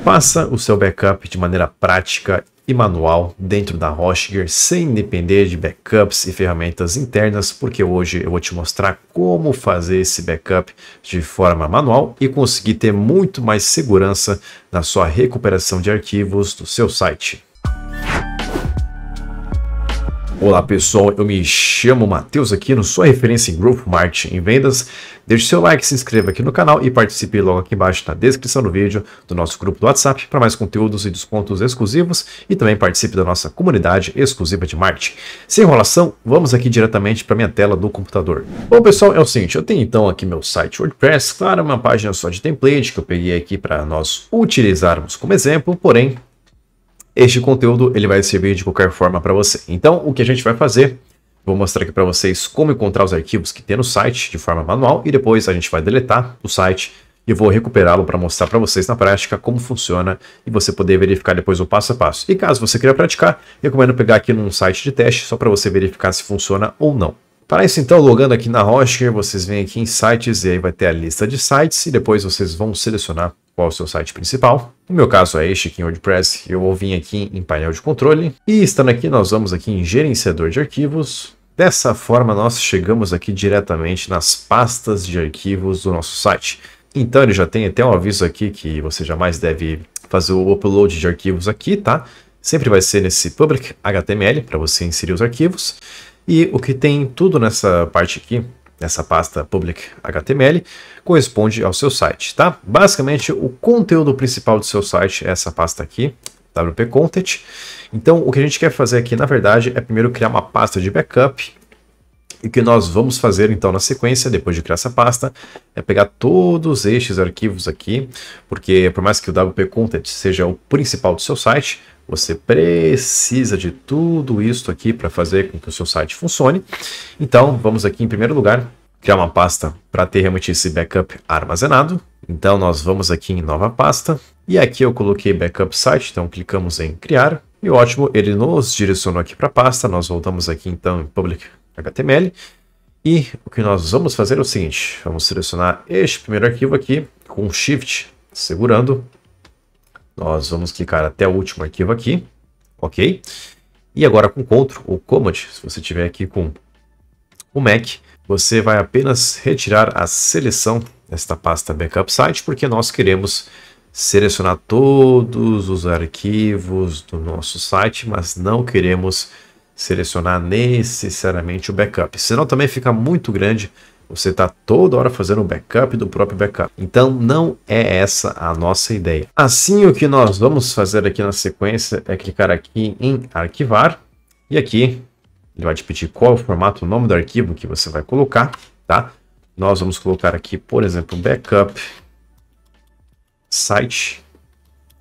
Faça o seu backup de maneira prática e manual dentro da Hoshiger, sem depender de backups e ferramentas internas, porque hoje eu vou te mostrar como fazer esse backup de forma manual e conseguir ter muito mais segurança na sua recuperação de arquivos do seu site. Olá pessoal, eu me chamo Matheus Aquino, sua referência em Growth Marketing em vendas. Deixe seu like, se inscreva aqui no canal e participe logo aqui embaixo na descrição do vídeo do nosso grupo do WhatsApp para mais conteúdos e descontos exclusivos e também participe da nossa comunidade exclusiva de marketing. Sem enrolação, vamos aqui diretamente para minha tela do computador. Bom pessoal, é o seguinte, eu tenho então aqui meu site WordPress, claro, uma página só de template que eu peguei aqui para nós utilizarmos como exemplo, porém este conteúdo ele vai servir de qualquer forma para você. Então, o que a gente vai fazer, vou mostrar aqui para vocês como encontrar os arquivos que tem no site de forma manual e depois a gente vai deletar o site e vou recuperá-lo para mostrar para vocês na prática como funciona e você poder verificar depois o passo a passo. E caso você queira praticar, recomendo pegar aqui num site de teste só para você verificar se funciona ou não. Para isso então, logando aqui na Hoshiger, vocês vêm aqui em sites e aí vai ter a lista de sites e depois vocês vão selecionar qual é o seu site principal. No meu caso é este aqui em WordPress, eu vou vir aqui em painel de controle e estando aqui nós vamos aqui em gerenciador de arquivos. Dessa forma nós chegamos aqui diretamente nas pastas de arquivos do nosso site. Então ele já tem até um aviso aqui que você jamais deve fazer o upload de arquivos aqui, tá? Sempre vai ser nesse public HTML para você inserir os arquivos. E o que tem tudo nessa parte aqui, nessa pasta public HTML, corresponde ao seu site, tá? Basicamente, o conteúdo principal do seu site é essa pasta aqui, WP Content. Então, o que a gente quer fazer aqui, na verdade, é primeiro criar uma pasta de backup. E o que nós vamos fazer, então, na sequência, depois de criar essa pasta, é pegar todos estes arquivos aqui, porque por mais que o WP Content seja o principal do seu site, você precisa de tudo isso aqui para fazer com que o seu site funcione. Então, vamos aqui em primeiro lugar, criar uma pasta para ter realmente esse backup armazenado. Então, nós vamos aqui em nova pasta. E aqui eu coloquei backup site, então clicamos em criar. E ótimo, ele nos direcionou aqui para a pasta. Nós voltamos aqui então em public HTML. E o que nós vamos fazer é o seguinte, vamos selecionar este primeiro arquivo aqui com Shift segurando. Nós vamos clicar até o último arquivo aqui, ok? E agora com Ctrl ou Command, se você tiver aqui com o Mac, você vai apenas retirar a seleção desta pasta Backup Site, porque nós queremos selecionar todos os arquivos do nosso site, mas não queremos selecionar necessariamente o backup, senão também fica muito grande. Você está toda hora fazendo um backup do próprio backup. Então, não é essa a nossa ideia. Assim, o que nós vamos fazer aqui na sequência é clicar aqui em arquivar. E aqui, ele vai te pedir qual é o formato, o nome do arquivo que você vai colocar, tá? Nós vamos colocar aqui, por exemplo, backup site.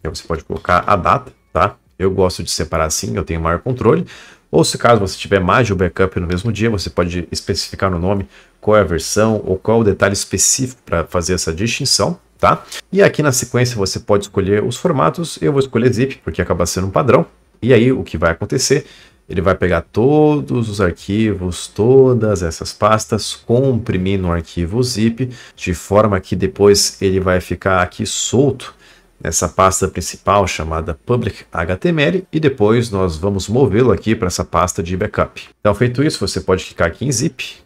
Aí você pode colocar a data, tá? Eu gosto de separar assim, eu tenho maior controle. Ou se caso você tiver mais de um backup no mesmo dia, você pode especificar no nome qual é a versão ou qual é o detalhe específico para fazer essa distinção, tá? E aqui na sequência você pode escolher os formatos. Eu vou escolher zip, porque acaba sendo um padrão. E aí o que vai acontecer? Ele vai pegar todos os arquivos, todas essas pastas, comprimir no arquivo zip, de forma que depois ele vai ficar aqui solto nessa pasta principal chamada public HTML e depois nós vamos movê-lo aqui para essa pasta de backup. Então, feito isso, você pode clicar aqui em zip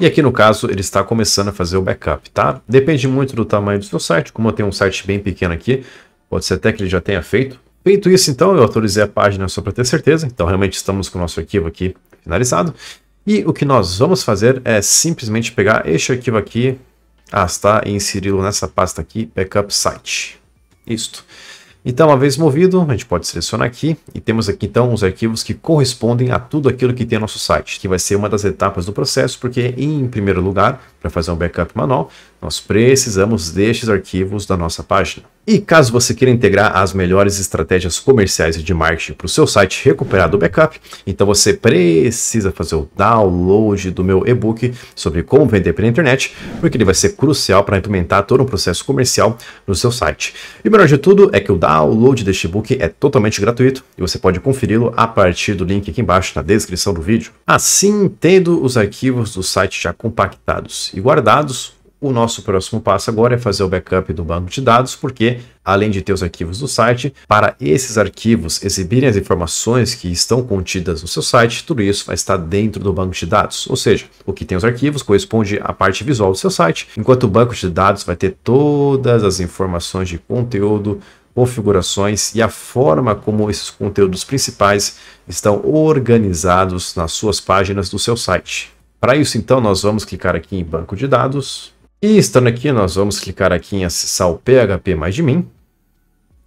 e aqui no caso ele está começando a fazer o backup, tá? Depende muito do tamanho do seu site, como eu tenho um site bem pequeno aqui, pode ser até que ele já tenha feito. Feito isso, então, eu atualizei a página só para ter certeza, então realmente estamos com o nosso arquivo aqui finalizado. E o que nós vamos fazer é simplesmente pegar este arquivo aqui, arrastar e inseri-lo nessa pasta aqui, backup site. Isto. Então, uma vez movido, a gente pode selecionar aqui e temos aqui então os arquivos que correspondem a tudo aquilo que tem no nosso site, que vai ser uma das etapas do processo, porque em primeiro lugar, para fazer um backup manual, nós precisamos destes arquivos da nossa página. E caso você queira integrar as melhores estratégias comerciais e de marketing para o seu site recuperar do backup, então você precisa fazer o download do meu e-book sobre como vender pela internet, porque ele vai ser crucial para implementar todo um processo comercial no seu site. E o melhor de tudo é que o download deste e-book é totalmente gratuito e você pode conferi-lo a partir do link aqui embaixo na descrição do vídeo. Assim, tendo os arquivos do site já compactados e guardados, o nosso próximo passo agora é fazer o backup do banco de dados, porque além de ter os arquivos do site, para esses arquivos exibirem as informações que estão contidas no seu site, tudo isso vai estar dentro do banco de dados. Ou seja, o que tem os arquivos corresponde à parte visual do seu site, enquanto o banco de dados vai ter todas as informações de conteúdo, configurações e a forma como esses conteúdos principais estão organizados nas suas páginas do seu site. Para isso, então, nós vamos clicar aqui em banco de dados e estando aqui, nós vamos clicar aqui em acessar o PHP Mais de Mim.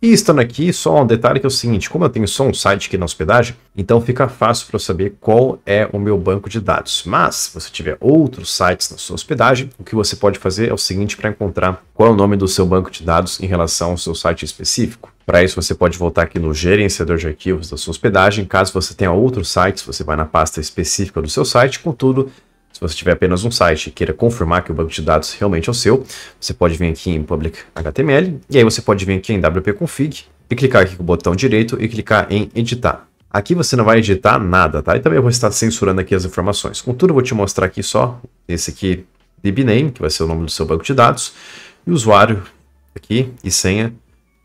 E estando aqui, só um detalhe que é o seguinte, como eu tenho só um site aqui na hospedagem, então fica fácil para eu saber qual é o meu banco de dados. Mas, se você tiver outros sites na sua hospedagem, o que você pode fazer é o seguinte para encontrar qual é o nome do seu banco de dados em relação ao seu site específico. Para isso, você pode voltar aqui no gerenciador de arquivos da sua hospedagem. Caso você tenha outros sites, você vai na pasta específica do seu site. Contudo, se você tiver apenas um site e queira confirmar que o banco de dados realmente é o seu, você pode vir aqui em Public HTML, e aí você pode vir aqui em wp-config e clicar aqui com o botão direito e clicar em editar. Aqui você não vai editar nada, tá? E também eu vou estar censurando aqui as informações. Contudo, eu vou te mostrar aqui só esse aqui, DBName, que vai ser o nome do seu banco de dados, e o usuário aqui e senha,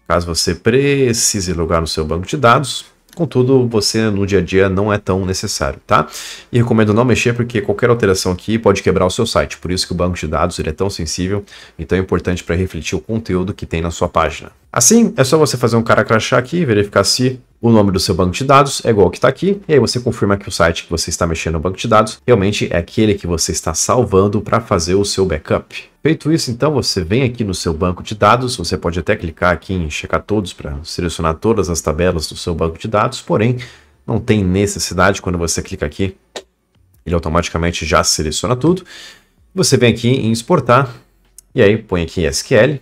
caso você precise logar no seu banco de dados. Contudo, você no dia a dia não é tão necessário, tá? E recomendo não mexer porque qualquer alteração aqui pode quebrar o seu site. Por isso que o banco de dados ele é tão sensível e tão importante para refletir o conteúdo que tem na sua página. Assim, é só você fazer um cara crachá aqui, verificar se o nome do seu banco de dados é igual ao que está aqui, e aí você confirma que o site que você está mexendo no banco de dados realmente é aquele que você está salvando para fazer o seu backup. Feito isso, então, você vem aqui no seu banco de dados, você pode até clicar aqui em checar todos para selecionar todas as tabelas do seu banco de dados, porém, não tem necessidade quando você clica aqui, ele automaticamente já seleciona tudo. Você vem aqui em exportar, e aí põe aqui SQL,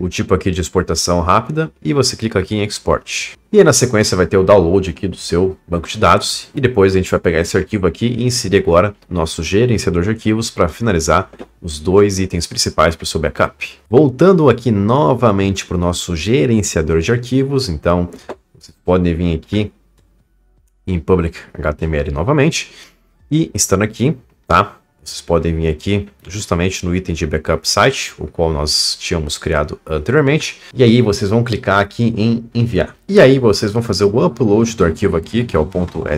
o tipo aqui de exportação rápida, e você clica aqui em Export. E aí na sequência vai ter o download aqui do seu banco de dados, e depois a gente vai pegar esse arquivo aqui e inserir agora no nosso gerenciador de arquivos para finalizar os dois itens principais para o seu backup. Voltando aqui novamente para o nosso gerenciador de arquivos, então vocês podem vir aqui em Public HTML novamente, e estando aqui, tá? Vocês podem vir aqui justamente no item de backup site, o qual nós tínhamos criado anteriormente. E aí vocês vão clicar aqui em enviar. E aí vocês vão fazer o upload do arquivo aqui, que é o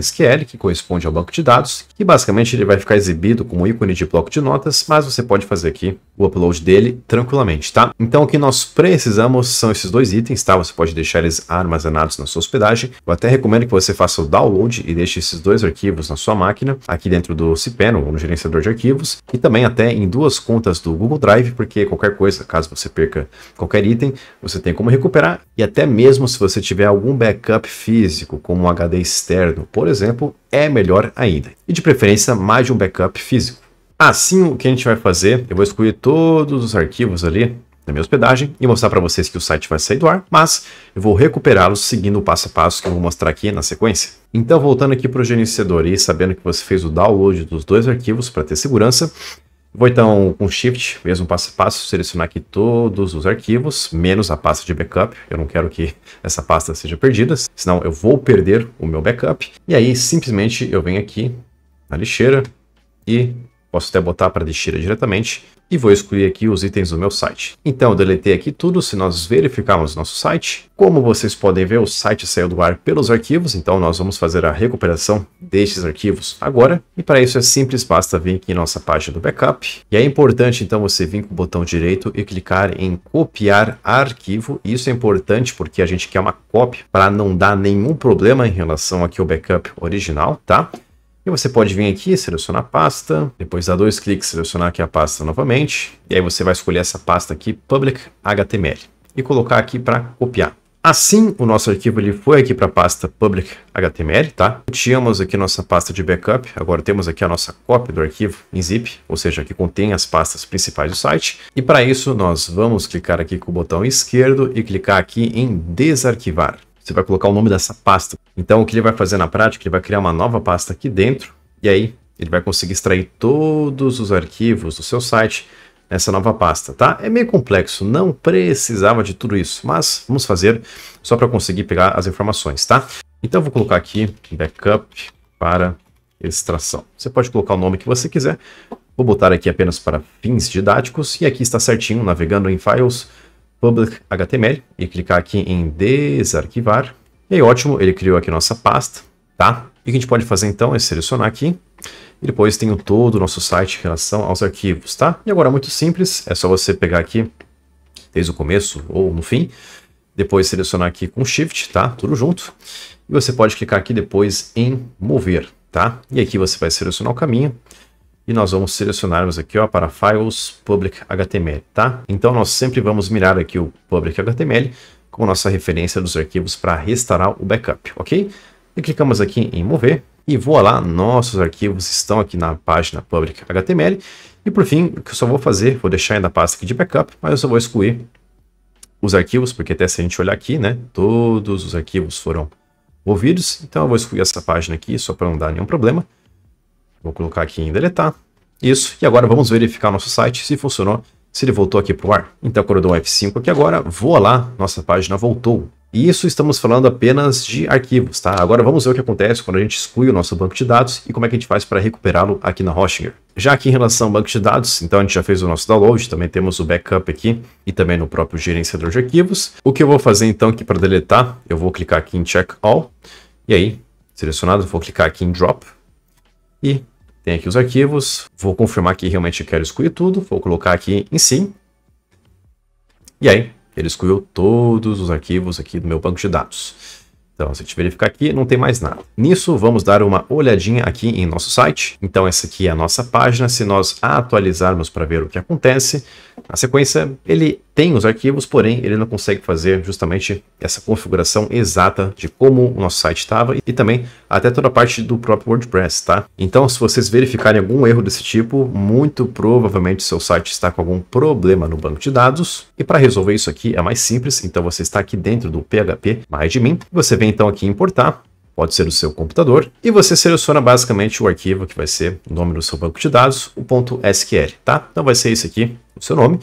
.sql, que corresponde ao banco de dados. Que basicamente ele vai ficar exibido como ícone de bloco de notas, mas você pode fazer aqui o upload dele tranquilamente, tá? Então o que nós precisamos são esses dois itens, tá? Você pode deixar eles armazenados na sua hospedagem. Eu até recomendo que você faça o download e deixe esses dois arquivos na sua máquina, aqui dentro do cPanel, ou no gerenciador de arquivos, e também até em duas contas do Google Drive, porque qualquer coisa, caso você perca qualquer item, você tem como recuperar, e até mesmo se você tiver algum backup físico, como um HD externo, por exemplo, é melhor ainda. E de preferência, mais de um backup físico. Assim, o que a gente vai fazer, eu vou excluir todos os arquivos ali da minha hospedagem e mostrar para vocês que o site vai sair do ar, mas eu vou recuperá-los seguindo o passo a passo que eu vou mostrar aqui na sequência. Então, voltando aqui para o gerenciador e sabendo que você fez o download dos dois arquivos para ter segurança, vou então com Shift, mesmo passo a passo, selecionar aqui todos os arquivos, menos a pasta de backup. Eu não quero que essa pasta seja perdida, senão eu vou perder o meu backup. E aí, simplesmente, eu venho aqui na lixeira e posso até botar para lixeira diretamente e vou excluir aqui os itens do meu site. Então, eu deletei aqui tudo. Se nós verificarmos nosso site, como vocês podem ver, o site saiu do ar pelos arquivos, então nós vamos fazer a recuperação destes arquivos agora. E para isso é simples, basta vir aqui em nossa página do backup. E é importante, então, você vir com o botão direito e clicar em copiar arquivo. Isso é importante porque a gente quer uma cópia para não dar nenhum problema em relação aqui ao backup original, tá? E você pode vir aqui, selecionar a pasta, depois dar dois cliques, selecionar aqui a pasta novamente, e aí você vai escolher essa pasta aqui, Public HTML, e colocar aqui para copiar. Assim, o nosso arquivo ele foi aqui para a pasta Public HTML, tá? Tínhamos aqui nossa pasta de backup, agora temos aqui a nossa cópia do arquivo em zip, ou seja, que contém as pastas principais do site. E para isso, nós vamos clicar aqui com o botão esquerdo e clicar aqui em desarquivar. Você vai colocar o nome dessa pasta. Então, o que ele vai fazer na prática, ele vai criar uma nova pasta aqui dentro, e aí ele vai conseguir extrair todos os arquivos do seu site nessa nova pasta, tá? É meio complexo, não precisava de tudo isso, mas vamos fazer só para conseguir pegar as informações, tá? Então, eu vou colocar aqui backup para extração. Você pode colocar o nome que você quiser, Vou botar aqui apenas para fins didáticos e aqui está certinho, navegando em Files, Public HTML e clicar aqui em Desarquivar. E aí, ótimo, ele criou aqui nossa pasta, tá? E o que a gente pode fazer então é selecionar aqui e depois tem todo o nosso site em relação aos arquivos, tá? E agora muito simples, é só você pegar aqui desde o começo ou no fim, depois selecionar aqui com Shift, tá? Tudo junto. E você pode clicar aqui depois em mover, tá? E aqui você vai selecionar o caminho e nós vamos selecionarmos aqui, ó, para Files Public HTML, tá? Então nós sempre vamos mirar aqui o Public HTML como nossa referência dos arquivos para restaurar o backup, ok? E clicamos aqui em mover e voilá, nossos arquivos estão aqui na página Public HTML. E por fim, o que eu só vou fazer, vou deixar ainda a pasta aqui de backup, mas eu só vou excluir os arquivos, porque até se a gente olhar aqui, né, todos os arquivos foram movidos. Então eu vou excluir essa página aqui só para não dar nenhum problema. Vou colocar aqui em deletar. Isso. E agora vamos verificar o nosso site, se funcionou, se ele voltou aqui para o ar. Então quando eu dou um F5 aqui agora, voilá, nossa página voltou. E isso estamos falando apenas de arquivos, tá? Agora vamos ver o que acontece quando a gente exclui o nosso banco de dados e como é que a gente faz para recuperá-lo aqui na Hostinger. Já aqui em relação ao banco de dados, então a gente já fez o nosso download, também temos o backup aqui e também no próprio gerenciador de arquivos. O que eu vou fazer então aqui para deletar, eu vou clicar aqui em Check All e aí, selecionado, vou clicar aqui em Drop e tem aqui os arquivos. Vou confirmar que realmente eu quero excluir tudo, vou colocar aqui em Sim e aí ele excluiu todos os arquivos aqui do meu banco de dados. Então, se a gente verificar aqui, não tem mais nada. Nisso, vamos dar uma olhadinha aqui em nosso site. Então, essa aqui é a nossa página. Se nós atualizarmos para ver o que acontece, na sequência, ele tem os arquivos, porém, ele não consegue fazer justamente essa configuração exata de como o nosso site estava e também até toda a parte do próprio WordPress, tá? Então, se vocês verificarem algum erro desse tipo, muito provavelmente seu site está com algum problema no banco de dados. E para resolver isso aqui é mais simples. Então, você está aqui dentro do PHP MyAdmin. Você vem então aqui em importar. Pode ser o seu computador, e você seleciona basicamente o arquivo que vai ser o nome do seu banco de dados, o .sql, tá? Então vai ser esse aqui, o seu nome,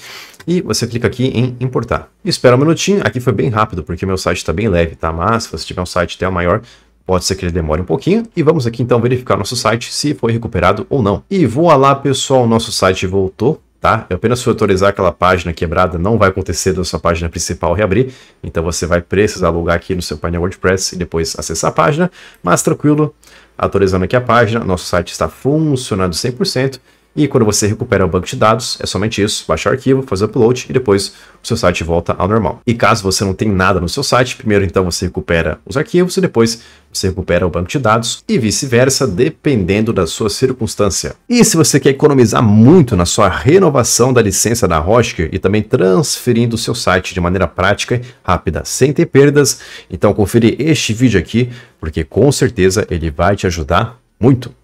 e você clica aqui em importar. E espera um minutinho, aqui foi bem rápido, porque meu site está bem leve, tá? Mas se você tiver um site até maior, pode ser que ele demore um pouquinho, e vamos aqui então verificar nosso site, se foi recuperado ou não. E voilá, pessoal, nosso site voltou. Tá? Eu apenas fui autorizar aquela página quebrada, não vai acontecer da sua página principal reabrir, então você vai precisar logar aqui no seu painel WordPress e depois acessar a página, mas tranquilo, autorizando aqui a página, nosso site está funcionando 100%, e quando você recupera o banco de dados, é somente isso, baixar o arquivo, fazer o upload e depois o seu site volta ao normal. E caso você não tenha nada no seu site, primeiro então você recupera os arquivos e depois você recupera o banco de dados e vice-versa, dependendo da sua circunstância. E se você quer economizar muito na sua renovação da licença da Hostinger e também transferindo o seu site de maneira prática e rápida, sem ter perdas, então confere este vídeo aqui, porque com certeza ele vai te ajudar muito.